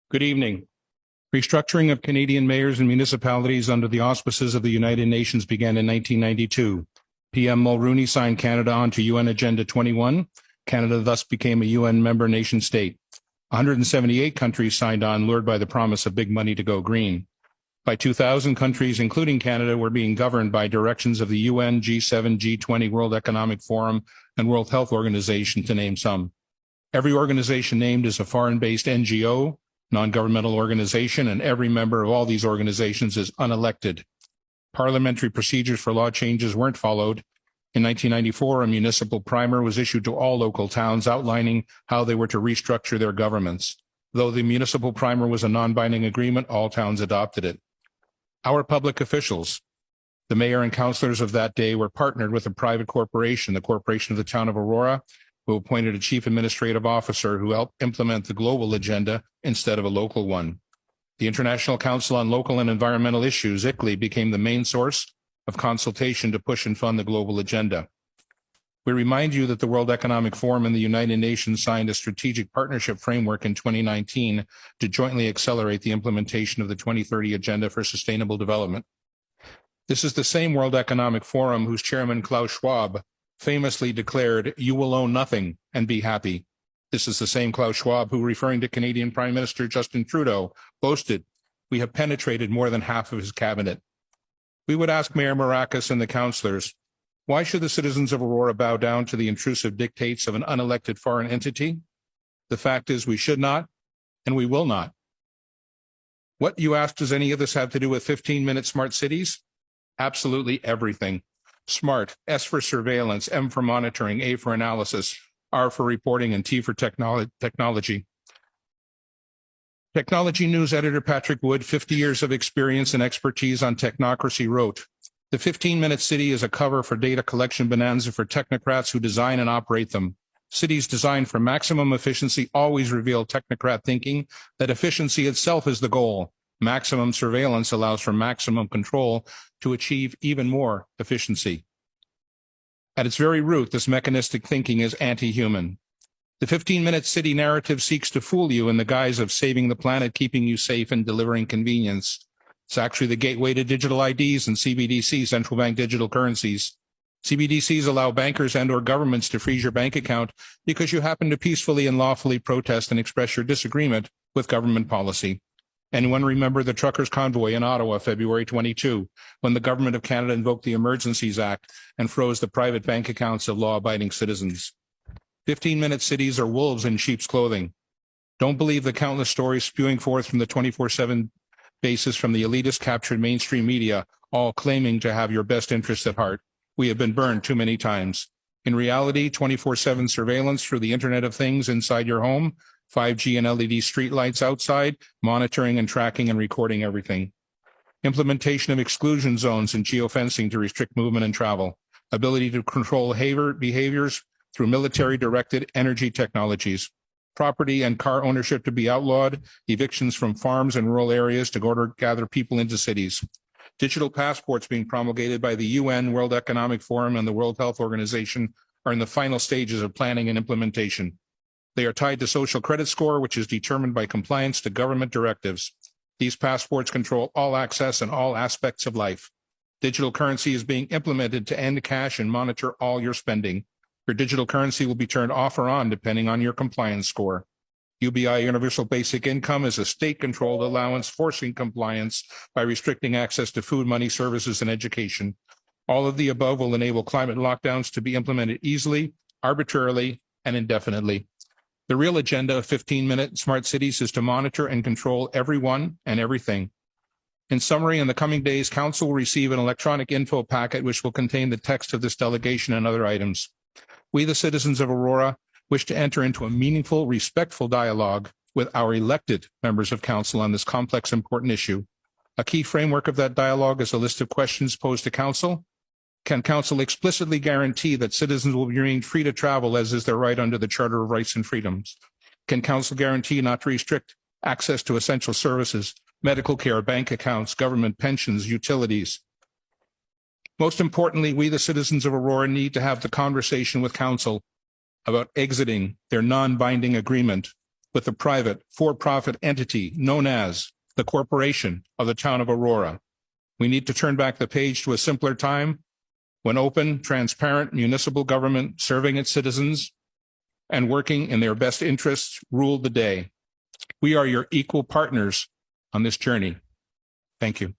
Good evening. Restructuring of Canadian mayors and municipalities under the auspices of the United Nations began in 1992. PM Mulroney signed Canada onto UN Agenda 21. Canada thus became a UN member nation state. 178 countries signed on, lured by the promise of big money to go green. By 2000, countries, including Canada, were being governed by directions of the UN, G7, G20, World Economic Forum, and World Health Organization, to name some. Every organization named is a foreign-based NGO, non-governmental organization, and every member of all these organizations is unelected. Parliamentary procedures for law changes weren't followed. In 1994, a municipal primer was issued to all local towns outlining how they were to restructure their governments. Though the municipal primer was a non-binding agreement, all towns adopted it. Our public officials, the mayor and councillors of that day, were partnered with a private corporation, the Corporation of the Town of Aurora, who appointed a chief administrative officer who helped implement the global agenda instead of a local one. The International Council on Local and Environmental Issues, ICLEI, became the main source of consultation to push and fund the global agenda. We remind you that the World Economic Forum and the United Nations signed a strategic partnership framework in 2019 to jointly accelerate the implementation of the 2030 Agenda for Sustainable Development. This is the same World Economic Forum whose chairman, Klaus Schwab, famously declared, "You will own nothing and be happy." This is the same Klaus Schwab who, referring to Canadian Prime Minister Justin Trudeau, boasted, "We have penetrated more than half of his cabinet." We would ask Mayor Marakis and the councillors, why should the citizens of Aurora bow down to the intrusive dictates of an unelected foreign entity? The fact is we should not, and we will not. What, you ask, does any of this have to do with 15-minute smart cities? Absolutely everything. SMART, S for surveillance, M for monitoring, A for analysis, R for reporting, and T for technology. Technology News editor Patrick Wood, 50 years of experience and expertise on technocracy, wrote, "The 15-minute city is a cover for data collection bonanza for technocrats who design and operate them. Cities designed for maximum efficiency always reveal technocrat thinking that efficiency itself is the goal. Maximum surveillance allows for maximum control to achieve even more efficiency." At its very root, this mechanistic thinking is anti-human. The 15-minute city narrative seeks to fool you in the guise of saving the planet, keeping you safe, and delivering convenience. It's actually the gateway to digital IDs and CBDCs, central bank digital currencies. CBDCs allow bankers and/or governments to freeze your bank account because you happen to peacefully and lawfully protest and express your disagreement with government policy. Anyone remember the truckers' convoy in Ottawa, February 22, when the Government of Canada invoked the Emergencies Act and froze the private bank accounts of law-abiding citizens? 15-minute cities are wolves in sheep's clothing. Don't believe the countless stories spewing forth from the 24/7 basis from the elitist captured mainstream media, all claiming to have your best interests at heart. We have been burned too many times. In reality, 24/7 surveillance through the Internet of Things inside your home, 5G and LED streetlights outside, monitoring and tracking and recording everything. Implementation of exclusion zones and geofencing to restrict movement and travel. Ability to control behaviors through military-directed energy technologies. Property and car ownership to be outlawed. Evictions from farms and rural areas to gather people into cities. Digital passports being promulgated by the UN, World Economic Forum, and the World Health Organization are in the final stages of planning and implementation. They are tied to social credit score, which is determined by compliance to government directives. These passports control all access and all aspects of life. Digital currency is being implemented to end cash and monitor all your spending. Your digital currency will be turned off or on depending on your compliance score. UBI Universal Basic Income is a state-controlled allowance forcing compliance by restricting access to food, money, services, and education. All of the above will enable climate lockdowns to be implemented easily, arbitrarily, and indefinitely. The real agenda of 15-minute smart cities is to monitor and control everyone and everything. In summary, in the coming days, Council will receive an electronic info packet which will contain the text of this delegation and other items. We, the citizens of Aurora, wish to enter into a meaningful, respectful dialogue with our elected members of Council on this complex, important issue. A key framework of that dialogue is a list of questions posed to Council. Can Council explicitly guarantee that citizens will be remain free to travel as is their right under the Charter of Rights and Freedoms? Can Council guarantee not to restrict access to essential services, medical care, bank accounts, government pensions, utilities? Most importantly, we, the citizens of Aurora, need to have the conversation with Council about exiting their non-binding agreement with the private for-profit entity known as the Corporation of the Town of Aurora. We need to turn back the page to a simpler time when open, transparent municipal government serving its citizens and working in their best interests ruled the day. We are your equal partners on this journey. Thank you.